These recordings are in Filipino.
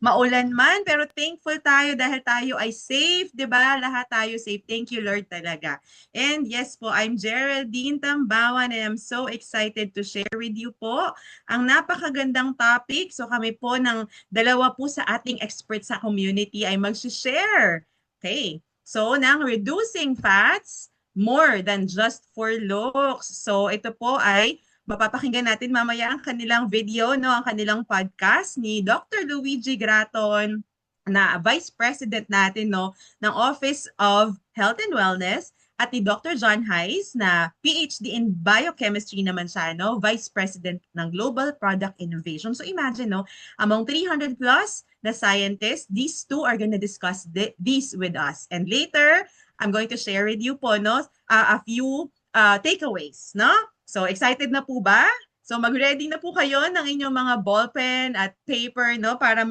Maulan man, pero thankful tayo dahil tayo ay safe, 'di ba? Lahat tayo safe. Thank you, Lord, talaga. And yes po, I'm Geraldine Tambawan and I'm so excited to share with you po ang napakagandang topic. So kami po ng dalawa po sa ating experts sa community ay mag-share. Okay. So, ng reducing fats more than just for looks. So, ito po ay mapapakinggan natin mamaya ang kanilang video, no, ang kanilang podcast ni Dr. Luigi Graton na Vice President natin, no, ng Office of Health and Wellness at ni Dr. John Hayes na PhD in Biochemistry naman siya, no, Vice President ng Global Product Innovation. So imagine, no, among 300 plus na scientists, these two are going to discuss this with us. And later, I'm going to share with you po, no, a few takeaways, no? So, excited na po ba? So, mag-ready na po kayo ng inyong mga ballpen at paper, no, para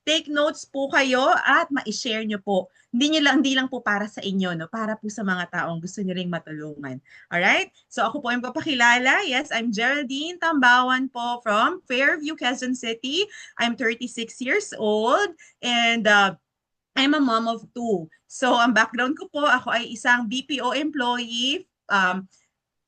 take notes po kayo at ma-share nyo po. Hindi lang po para sa inyo, no, para po sa mga taong gusto nyo ring matulungan. Alright? So, ako po yung papakilala. Yes, I'm Geraldine Tambawan po from Fairview, Quezon City. I'm 36 years old and I'm a mom of two. So, ang background ko po, ako ay isang BPO employee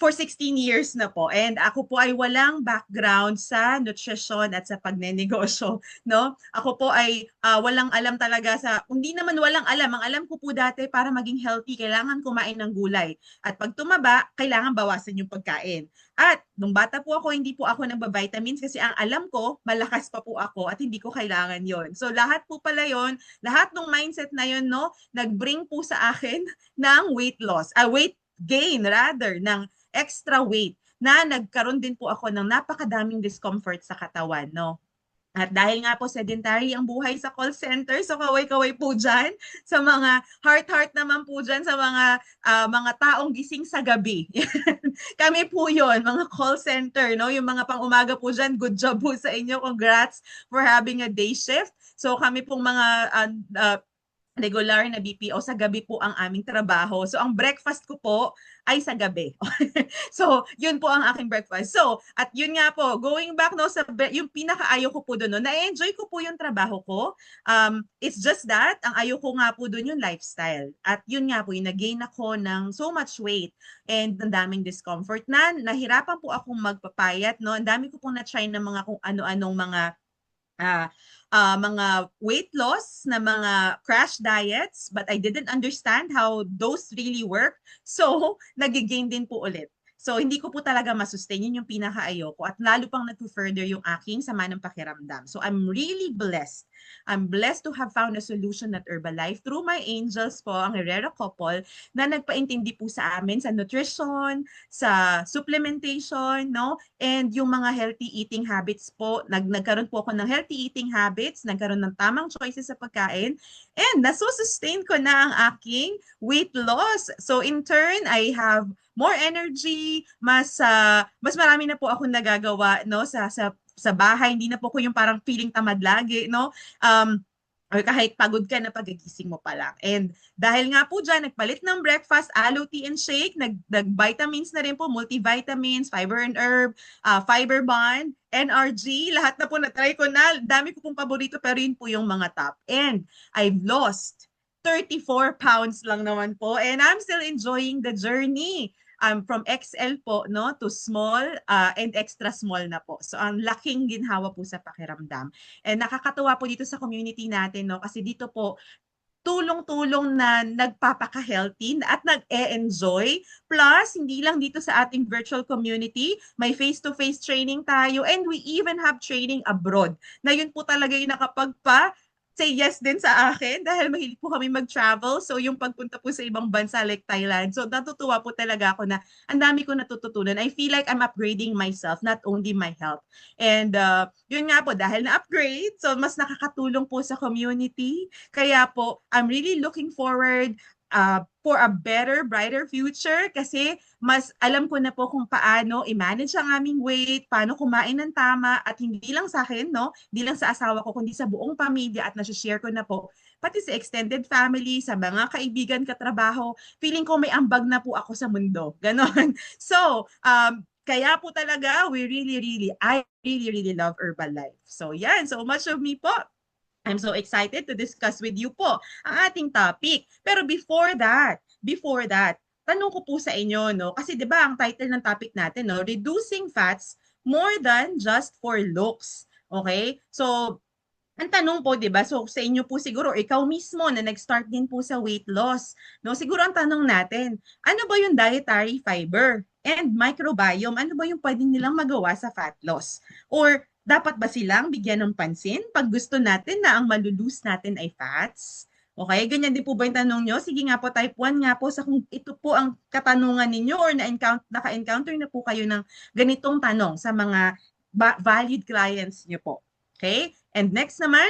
for 16 years na po. And ako po ay walang background sa nutrition at sa pagnenegosyo, no? Ako po ay walang alam talaga sa, hindi naman walang alam. Ang alam ko po dati para maging healthy, kailangan kumain ng gulay. At pag tumaba, kailangan bawasan yung pagkain. At nung bata po ako, hindi po ako nagba-vitamins kasi ang alam ko, malakas pa po ako at hindi ko kailangan yon. So lahat po pala yon, lahat ng mindset na yon, no, nag-bring po sa akin ng weight gain rather, ng extra weight na nagkaroon din po ako ng napakadaming discomfort sa katawan, no? At dahil nga po sedentary ang buhay sa call center, so kaway-kaway po dyan sa mga heart-heart naman po dyan sa mga taong gising sa gabi. Kami po yon, mga call center, no? Yung mga pang-umaga po dyan, good job po sa inyo. Congrats for having a day shift. So kami pong mga regular na BPO, sa gabi po ang aming trabaho. So, ang breakfast ko po ay sa gabi. So, yun po ang aking breakfast. So, at yun nga po, going back, no, sa yung pinakaayaw ko po doon, no, na-enjoy ko po yung trabaho ko. It's just that, ang ayaw ko nga po doon yung lifestyle. At yun nga po, yung nag-gain ako ng so much weight and ang daming discomfort na nahirapan po akong magpapayat, no. Ang dami ko pong na-try ng mga kung ano-anong mga weight loss na mga crash diets, but I didn't understand how those really work. So, nag-gain din po ulit. So, hindi ko po talaga masustain. Yun yung pinaka-ayoko. At lalo pang nag-further yung aking sama ng pakiramdam. So, I'm really blessed. I'm blessed to have found a solution at Herbalife through my angels po, ang Herrera couple, na nagpaintindi po sa amin sa nutrition, sa supplementation, no? And yung mga healthy eating habits po, nagkaroon po ako ng healthy eating habits, nagkaroon ng tamang choices sa pagkain, and nasusustain ko na ang aking weight loss. So in turn, I have more energy, mas marami na po akong nagagawa, no, sa bahay. Hindi na po ko yung parang feeling tamad lagi, no? Or kahit pagod ka na pagigising mo pa lang. And dahil nga po dyan, nagpalit ng breakfast, aloe tea and shake, nag-vitamins na rin po, multivitamins, fiber and herb, fiber bond, NRG, lahat na po na-try ko na. Dami ko pong paborito, pero yun po yung mga top. And I've lost 34 pounds lang naman po. And I'm still enjoying the journey. From XL po, no, to small and extra small na po. So ang laking ginhawa po sa pakiramdam. And nakakatuwa po dito sa community natin, no, kasi dito po tulong-tulong na nagpapaka-healthy at nag-e-enjoy. Plus, hindi lang dito sa ating virtual community, may face-to-face training tayo and we even have training abroad. Na yun po talaga yung say yes din sa akin dahil mahilig po kami mag-travel. So yung pagpunta po sa ibang bansa like Thailand. So natutuwa po talaga ako na ang dami ko natututunan. I feel like I'm upgrading myself, not only my health. And yun nga po, dahil na-upgrade, so mas nakakatulong po sa community. Kaya po, I'm really looking forward for a better, brighter future kasi mas alam ko na po kung paano i-manage ang aming weight, paano kumain ng tama at hindi lang sa akin, no? Hindi lang sa asawa ko, kundi sa buong pamilya at nasi-share ko na po pati sa extended family, sa mga kaibigan, katrabaho. Feeling ko may ambag na po ako sa mundo. Ganon. So, Kaya po talaga, I really love Herbalife. So yan, so much of me po. I'm so excited to discuss with you po ang ating topic. Pero before that, tanong ko po sa inyo, no? Kasi 'di ba ang title ng topic natin, no? Reducing fats more than just for looks. Okay? So, ang tanong po, 'di ba? So sa inyo po siguro, ikaw mismo na nag-start din po sa weight loss, no? Siguro ang tanong natin, ano ba yung dietary fiber and microbiome? Ano ba yung pwedeng nilang magawa sa fat loss? Or dapat ba silang bigyan ng pansin pag gusto natin na ang malulus natin ay fats? Okay, ganyan din po ba yung tanong nyo? Sige nga po, type 1 nga po sa kung ito po ang katanungan ninyo or naka-encounter na po kayo ng ganitong tanong sa mga valued clients nyo po. Okay? And next naman,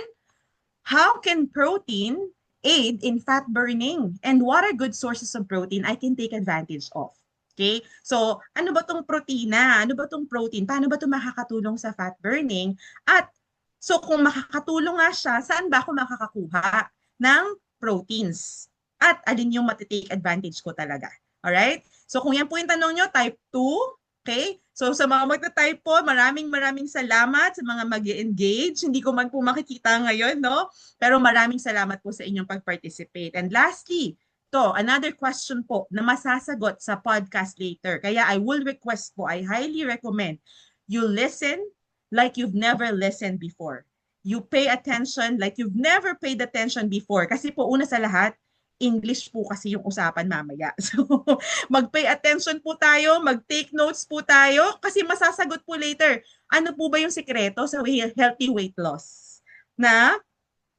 how can protein aid in fat burning? And what are good sources of protein I can take advantage of? Okay? So, ano ba tong protina? Ano ba tong protein? Paano ba ito makakatulong sa fat burning? At so kung makakatulong nga siya, saan ba ako makakakuha ng proteins? At alin yung matitake advantage ko talaga? Alright? So kung yan po yung tanong nyo, type 2. Okay? So sa mga magta-type po, maraming salamat sa mga mag-engage. Hindi ko man po makikita ngayon, no? Pero maraming salamat po sa inyong pag-participate. And lastly, another question po na masasagot sa podcast later. Kaya I will request po, I highly recommend you listen like you've never listened before. You pay attention like you've never paid attention before. Kasi po una sa lahat, English po kasi yung usapan mamaya. So, mag-pay attention po tayo, mag-take notes po tayo, kasi masasagot po later, ano po ba yung sikreto sa healthy weight loss na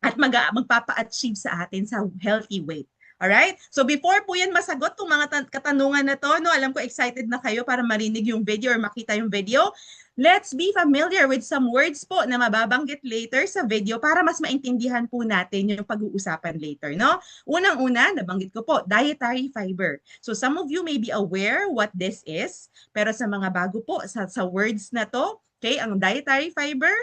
at magpapa-achieve sa atin sa healthy weight. Alright? So before po yan masagot itong mga katanungan na to, no, alam ko excited na kayo para marinig yung video or makita yung video. Let's be familiar with some words po na mababanggit later sa video para mas maintindihan po natin yung pag-uusapan later, no? Unang-una, nabanggit ko po, dietary fiber. So some of you may be aware what this is, pero sa mga bago po sa words na to, okay, ang dietary fiber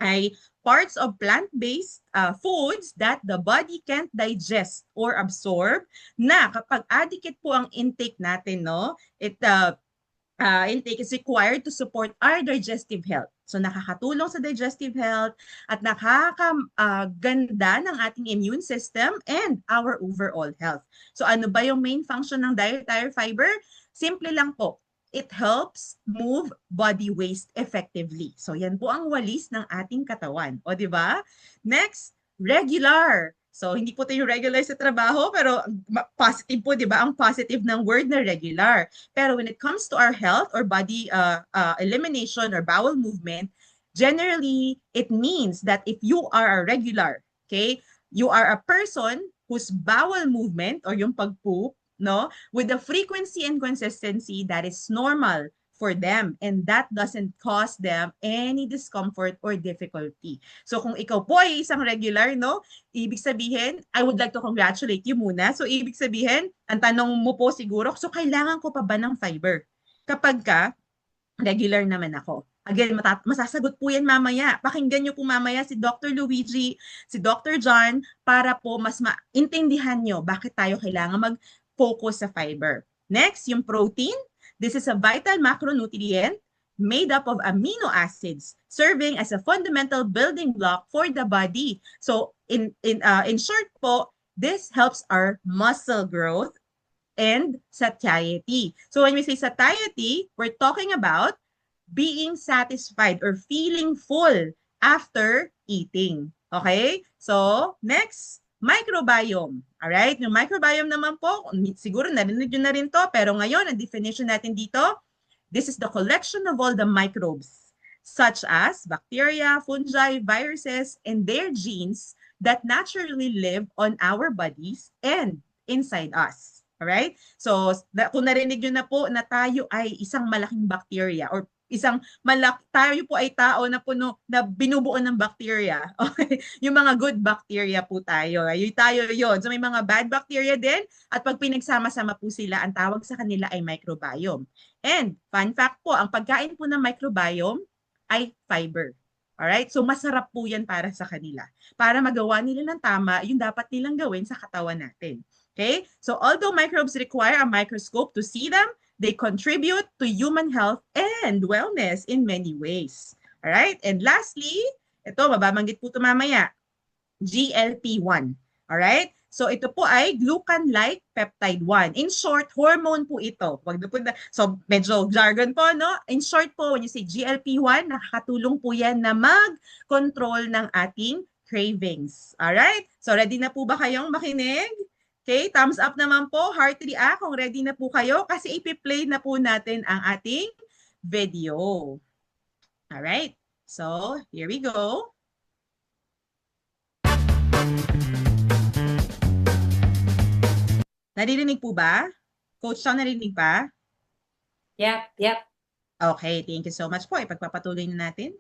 ay parts of plant-based foods that the body can't digest or absorb na kapag adequate po ang intake natin, no, intake is required to support our digestive health. So nakakatulong sa digestive health at nakakaganda ng ating immune system and our overall health. So ano ba yung main function ng dietary fiber? Simple lang po. It helps move body waste effectively. So yan po ang walis ng ating katawan. O di ba? Next, regular. So hindi po tayo regular sa trabaho, pero positive po, di ba? Ang positive ng word na regular. Pero when it comes to our health or body elimination or bowel movement, generally it means that if you are a regular, okay, you are a person whose bowel movement or yung pagpoop, no, with the frequency and consistency that is normal for them and that doesn't cause them any discomfort or difficulty. So kung ikaw po ay isang regular, no, ibig sabihin, I would like to congratulate you muna. So ibig sabihin, ang tanong mo po siguro, so kailangan ko pa ba ng fiber? Kapag ka, regular naman ako. Again, masasagot po yan mamaya. Pakinggan nyo po mamaya si Dr. Luigi, si Dr. John, para po mas maintindihan nyo bakit tayo kailangan mag-focus sa fiber. Next, yung protein. This is a vital macronutrient made up of amino acids, serving as a fundamental building block for the body. So, in short po, this helps our muscle growth and satiety. So when we say satiety, we're talking about being satisfied or feeling full after eating. Okay? So, next, microbiome. Alright? Yung microbiome naman po, siguro narinig nyo na rin to, pero ngayon, ang definition natin dito, this is the collection of all the microbes, such as bacteria, fungi, viruses, and their genes that naturally live on our bodies and inside us. Alright? So, kung narinig nyo na po na tayo ay isang malaking bacteria or tayo po ay tao na puno na binubuo ng bacteria. Okay? Yung mga good bacteria po tayo. Tayo yun. So may mga bad bacteria din at pag pinagsama-sama po sila, ang tawag sa kanila ay microbiome. And fun fact po, ang pagkain po ng microbiome ay fiber. Alright? So masarap po yan para sa kanila. Para magawa nila ng tama, yung dapat nilang gawin sa katawan natin. Okay? So although microbes require a microscope to see them, They contribute to human health and wellness in many ways. All right? And lastly, ito, mababanggit po ito mamaya, GLP-1. All right? So ito po ay glucan-like peptide 1. In short, hormone po ito. So medyo jargon po, no? In short po, when you say GLP-1, nakakatulong po yan na mag-control ng ating cravings. All right? So ready na po ba kayong makinig? Okay, thumbs up naman po, heart react kung ready na po kayo kasi ipi-play na po natin ang ating video. All right? So, here we go. Naririnig po ba? Coach Sean, narinig pa? Yep. Okay, thank you so much po. Ipagpapatuloy na natin.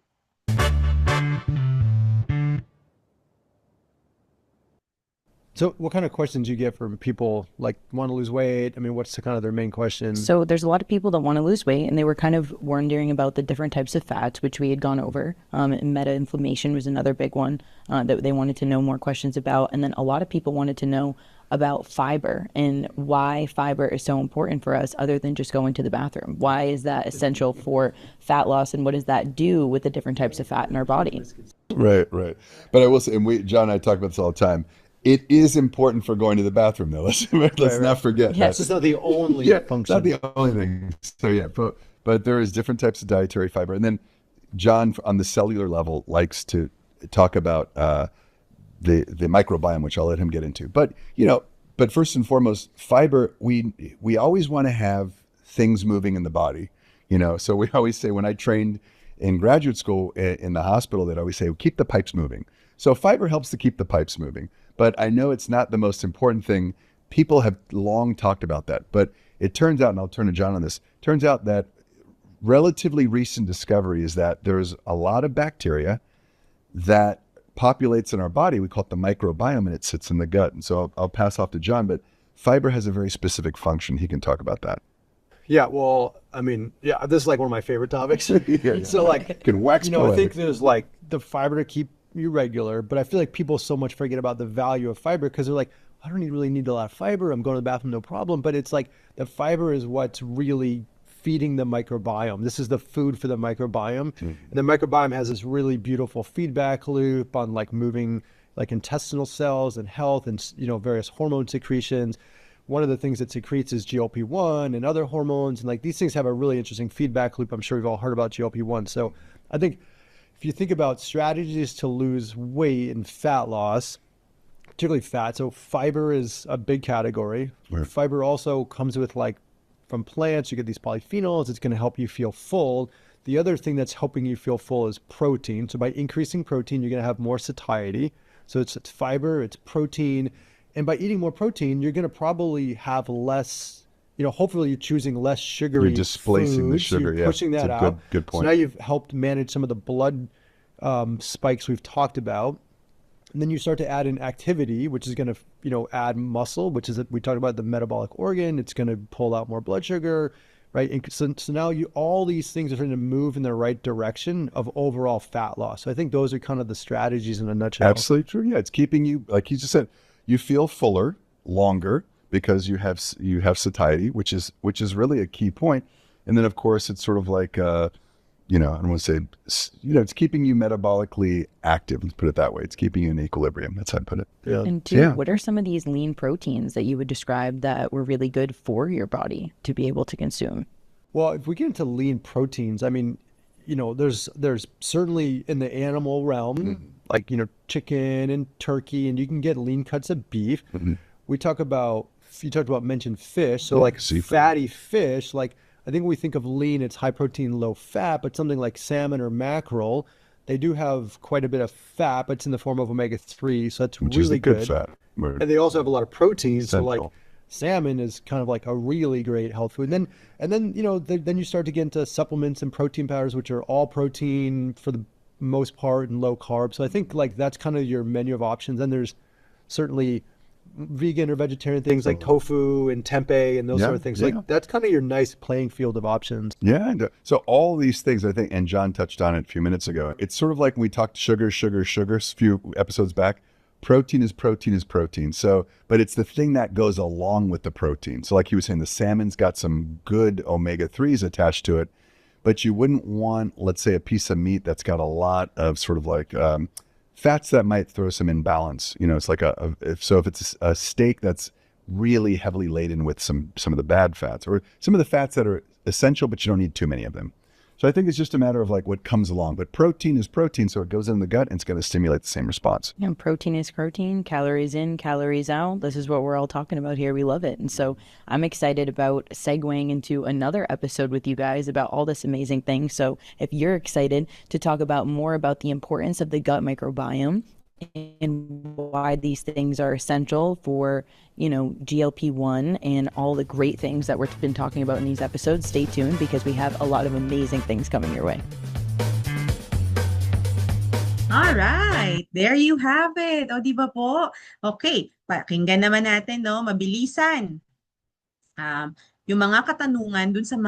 So what kind of questions do you get from people like want to lose weight? I mean, what's the kind of their main question? So there's a lot of people that want to lose weight, and they were kind of wondering about the different types of fats, which we had gone over. And meta-inflammation was another big one that they wanted to know more questions about. And then a lot of people wanted to know about fiber and why fiber is so important for us other than just going to the bathroom. Why is that essential for fat loss, and what does that do with the different types of fat in our body? Right. But I will say, and John and I talk about this all the time, it is important for going to the bathroom, though. Let's not forget. Yes, it's not the only function. Not the only thing. So yeah, but there is different types of dietary fiber. And then John, on the cellular level, likes to talk about the microbiome, which I'll let him get into. But but first and foremost, fiber. We always want to have things moving in the body. So we always say, when I trained in graduate school in the hospital, that I always say, keep the pipes moving. So fiber helps to keep the pipes moving. But I know it's not the most important thing. People have long talked about that. But it turns out, and I'll turn to John on this, turns out that relatively recent discovery is that there's a lot of bacteria that populates in our body. We call it the microbiome, and it sits in the gut. And so I'll pass off to John, but fiber has a very specific function. He can talk about that. Yeah, well, I mean, this is like one of my favorite topics. Yeah. So like, you can wax I think there's like the fiber to keep you regular, but I feel like people so much forget about the value of fiber because they're like, I don't really need a lot of fiber. I'm going to the bathroom, no problem. But it's like the fiber is what's really feeding the microbiome. This is the food for the microbiome. Mm-hmm. And the microbiome has this really beautiful feedback loop on like moving like intestinal cells and health and, various hormone secretions. One of the things that secretes is GLP-1 and other hormones. And like these things have a really interesting feedback loop. I'm sure we've all heard about GLP-1. So I think if you think about strategies to lose weight and fat loss, particularly fat, so fiber is a big category. Right. Fiber also comes with from plants, you get these polyphenols. It's going to help you feel full. The other thing that's helping you feel full is protein. So by increasing protein, you're going to have more satiety. So it's fiber, it's protein. And by eating more protein, you're going to probably have less, hopefully you're choosing less sugary You're displacing foods. the sugar, You're pushing that out. Good point. So now you've helped manage some of the blood spikes we've talked about. And then you start to add in activity, which is going to, add muscle, which is, we talked about the metabolic organ. It's going to pull out more blood sugar, right? And so now all these things are trying to move in the right direction of overall fat loss. So I think those are kind of the strategies in a nutshell. Absolutely true. Yeah, it's keeping you, like you just said, you feel fuller, longer, because you have satiety, which is really a key point. And then of course it's sort of like I don't want to say, it's keeping you metabolically active. Let's put it that way. It's keeping you in equilibrium. That's how I put it. Yeah. And what are some of these lean proteins that you would describe that were really good for your body to be able to consume? Well, if we get into lean proteins, I mean, there's certainly in the animal realm, like, chicken and turkey, and you can get lean cuts of beef. Mm-hmm. You talked about mentioned fish. So seafood. Fatty fish, I think when we think of lean, it's high protein, low fat, but something like salmon or mackerel, they do have quite a bit of fat, but it's in the form of omega-3. So that's Which really is the good fat. And they also have a lot of protein. Central. So salmon is kind of like a really great health food. And then then you start to get into supplements and protein powders, which are all protein for the most part and low carb. So I think that's kind of your menu of options. Then there's certainly vegan or vegetarian things like tofu and tempeh and those sort of things. So that's kind of your nice playing field of options. Yeah. And, so all these things, I think, and John touched on it a few minutes ago, it's sort of like when we talked sugar a few episodes back. protein is protein is protein. So, but it's the thing that goes along with the protein. So like he was saying, the salmon's got some good omega-3s attached to it, but you wouldn't want, let's say, a piece of meat that's got a lot of sort of like fats that might throw some imbalance. You know, it's like if it's a steak that's really heavily laden with some of the bad fats, or some of the fats that are essential, but you don't need too many of them. So I think it's just a matter of like what comes along. But protein is protein, so it goes in the gut and it's going to stimulate the same response. Yeah, protein is protein, calories in, calories out. This is what we're all talking about here. We love it. And so I'm excited about segueing into another episode with you guys about all this amazing thing. So if you're excited to talk about more about the importance of the gut microbiome and why these things are essential for, GLP-1 and all the great things that we've been talking about in these episodes, stay tuned because we have a lot of amazing things coming your way. All right, there you have it. O, di ba po? Okay, pakinggan naman natin, no, mabilisan. Yung mga katanungan dun sa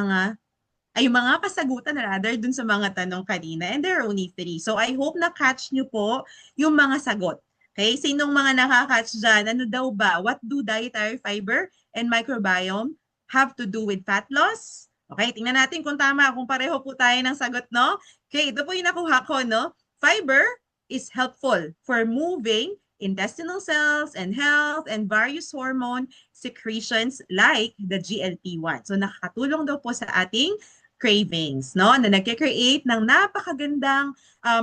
yung mga kasagutan rather dun sa mga tanong kanina, and there are only 3. So I hope na-catch nyo po yung mga sagot. Okay, sinong mga nakakatch dyan? Ano daw ba? What do dietary fiber and microbiome have to do with fat loss? Okay, tingnan natin kung tama, kung pareho po tayo ng sagot, no? Okay, ito po yung nakuha ko, no? Fiber is helpful for moving intestinal cells and health and various hormone secretions like the GLP-1. So nakakatulong daw po sa ating cravings, no? Na nagke-create ng napakagandang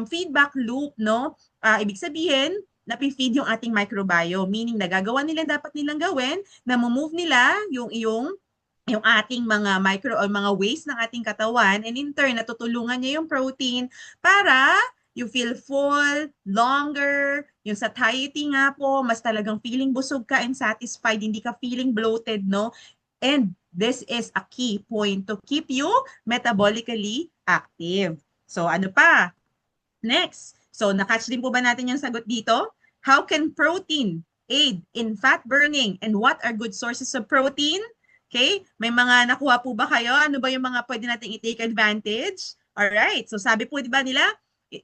feedback loop, no? Ibig sabihin, napi-feed yung ating microbiome, meaning nagagawa nila dapat nilang gawin, na move nila yung ating mga micro or mga waste ng ating katawan, and in turn natutulungan niya yung protein para you feel full, longer, yung satiety nga po, mas talagang feeling busog ka and satisfied, hindi ka feeling bloated, no? And this is a key point to keep you metabolically active. So ano pa? Next. So nakatch din po ba natin yung sagot dito? How can protein aid in fat burning and what are good sources of protein? Okay, may mga nakuha po ba kayo? Ano ba yung mga pwede nating i-take advantage? Alright, so sabi po diba nila,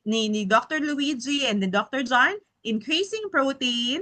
ni Dr. Luigi and then Dr. John, increasing protein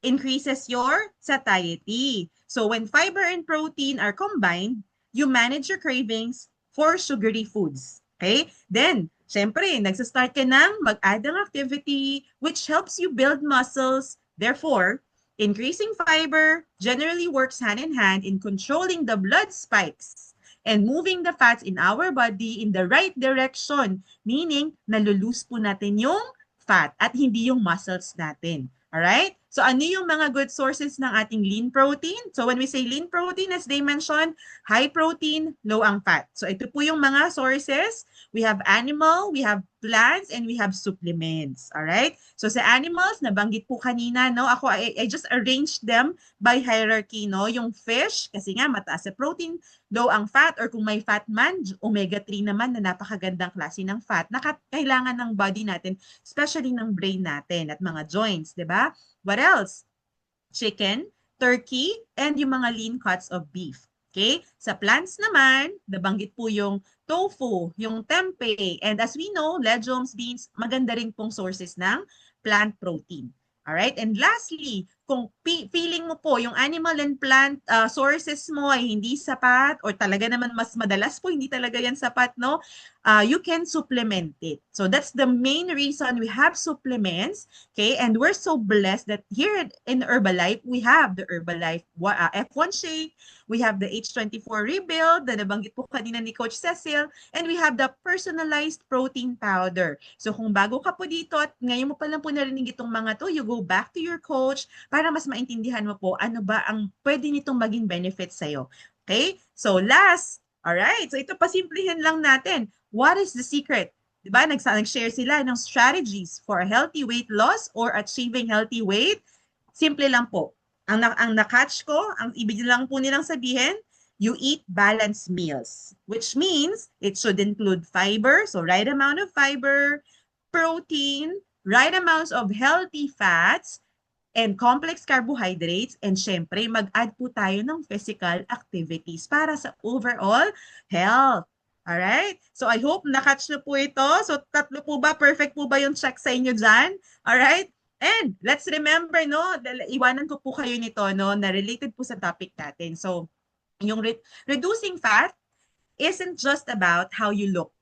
increases your satiety. So when fiber and protein are combined, you manage your cravings for sugary foods. Okay, then syempre, nagsastart ka ng mag-add ng activity which helps you build muscles. Therefore, increasing fiber generally works hand in hand in controlling the blood spikes and moving the fats in our body in the right direction. Meaning, nalulose po natin yung fat at hindi yung muscles natin. Alright? So, ano yung mga good sources ng ating lean protein? So, when we say lean protein, as they mentioned, high protein, low ang fat. So, ito po yung mga sources. We have animal, we have plants, and we have supplements. Alright? So, sa animals, nabanggit po kanina, no? I just arranged them by hierarchy, no? Yung fish, kasi nga, mataas sa protein, low ang fat, or kung may fat man, omega-3 naman na napakagandang klase ng fat na kailangan ng body natin, especially ng brain natin at mga joints, di ba? What else? Chicken, turkey, and yung mga lean cuts of beef. Okay? Sa plants naman, nabanggit po yung tofu, yung tempeh, and as we know, legumes, beans, maganda rin pong sources ng plant protein. Alright? And lastly, kung feeling mo po yung animal and plant sources mo ay hindi sapat or talaga naman mas madalas po hindi talaga yan sapat, no? You can supplement it. So that's the main reason we have supplements, okay? And we're so blessed that here in Herbalife, we have the Herbalife F1 Shake, we have the H24 Rebuild, na nabanggit po kanina ni Coach Cecil, and we have the personalized protein powder. So kung bago ka po dito at ngayon mo pa lang po narinig itong mga to, you go back to your coach para mas maintindihan mo po ano ba ang pwede nitong maging benefits sa'yo. Okay? So last, alright, so ito pasimplihin lang natin. What is the secret? Diba? Nag-share sila ng strategies for healthy weight loss or achieving healthy weight. Simple lang po. Ang na-catch ko, ang ibig lang po nilang sabihin, you eat balanced meals, which means it should include fiber, so right amount of fiber, protein, right amounts of healthy fats, and complex carbohydrates, and syempre, mag-add po tayo ng physical activities para sa overall health. Alright? So, I hope na-catch na po ito. So, tatlo po ba? Perfect po ba yung check sa inyo dyan? Alright? And let's remember, no, iwanan ko po kayo nito, no, na related po sa topic natin. So, yung reducing fat isn't just about how you look,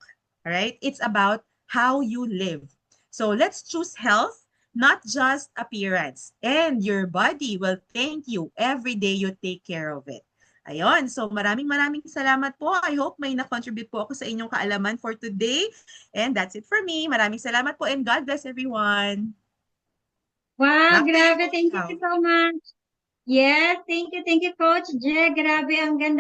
right? It's about how you live. So let's choose health, not just appearance. And your body will thank you every day you take care of it. Ayun, so maraming salamat po. I hope may na-contribute po ako sa inyong kaalaman for today. And that's it for me. Maraming salamat po and God bless everyone. Wow, Back to you, grabe. Coach Thank Pao. you so much. Yes, thank you, Coach Je. Grabe, ang ganda.